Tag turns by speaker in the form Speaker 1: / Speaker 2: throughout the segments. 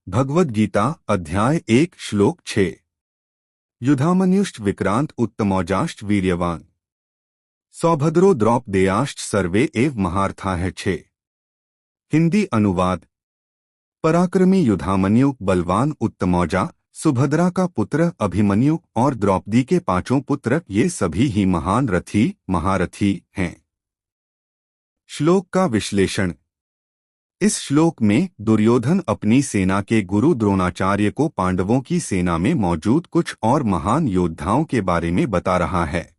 Speaker 1: भगवद गीता अध्याय 1 श्लोक 6। युधामन्युश्च विक्रांत उत्तमौजाश्च वीर्यवान सौभद्रो द्रौपदेयाश्च सर्वे एव महारथाः 6। हिंदी अनुवाद। पराक्रमी युधामन्यु बलवान उत्तमौजा, सुभद्रा का पुत्र अभिमन्यु और द्रौपदी के पांचों पुत्र ये सभी ही महान रथी महारथी हैं। श्लोक का विश्लेषण। इस श्लोक में दुर्योधन अपनी सेना के गुरु द्रोणाचार्य को पांडवों की सेना में मौजूद कुछ और महान योद्धाओं के बारे में बता रहा है।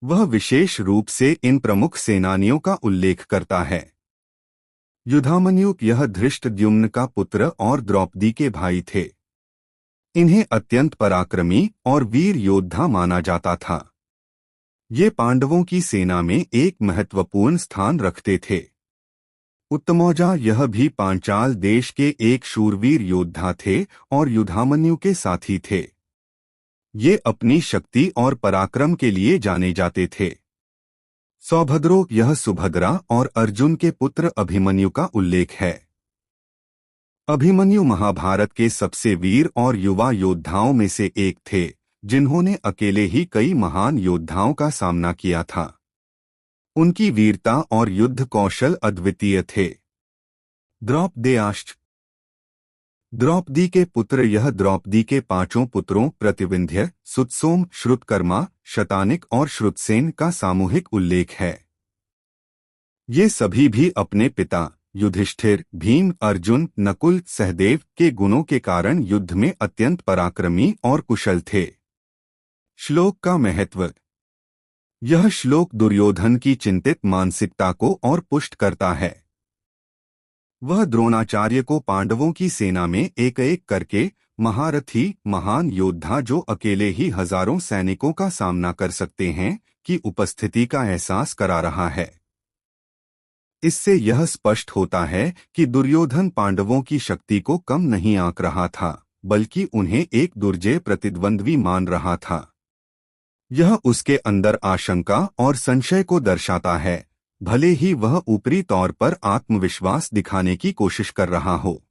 Speaker 1: वह विशेष रूप से इन प्रमुख सेनानियों का उल्लेख करता है। युधामन्यु यह धृष्टद्युम्न का पुत्र और द्रौपदी के भाई थे। इन्हें अत्यंत पराक्रमी और वीर योद्धा माना जाता था। ये पांडवों की सेना में एक महत्वपूर्ण स्थान रखते थे। उत्तमौजा यह भी पांचाल देश के एक शूरवीर योद्धा थे और युधामन्यु के साथी थे। ये अपनी शक्ति और पराक्रम के लिए जाने जाते थे। सौभद्रो यह सुभद्रा और अर्जुन के पुत्र अभिमन्यु का उल्लेख है। अभिमन्यु महाभारत के सबसे वीर और युवा योद्धाओं में से एक थे, जिन्होंने अकेले ही कई महान योद्धाओं का सामना किया था। उनकी वीरता और युद्ध कौशल अद्वितीय थे। द्रौपदेयाश्च द्रौपदी के पुत्र यह द्रौपदी के पांचों पुत्रों प्रतिविंध्य, सुतसोम, श्रुतकर्मा, शतानिक और श्रुतसेन का सामूहिक उल्लेख है। ये सभी भी अपने पिता युधिष्ठिर, भीम, अर्जुन, नकुल, सहदेव के गुणों के कारण युद्ध में अत्यंत पराक्रमी और कुशल थे। श्लोक का महत्व। यह श्लोक दुर्योधन की चिंतित मानसिकता को और पुष्ट करता है। वह द्रोणाचार्य को पांडवों की सेना में एक एक करके महारथी महान योद्धा जो अकेले ही हजारों सैनिकों का सामना कर सकते हैं की उपस्थिति का एहसास करा रहा है। इससे यह स्पष्ट होता है कि दुर्योधन पांडवों की शक्ति को कम नहीं आंक रहा था, बल्कि उन्हें एक दुर्जय प्रतिद्वंद्वी मान रहा था। यह उसके अंदर आशंका और संशय को दर्शाता है, भले ही वह ऊपरी तौर पर आत्मविश्वास दिखाने की कोशिश कर रहा हो।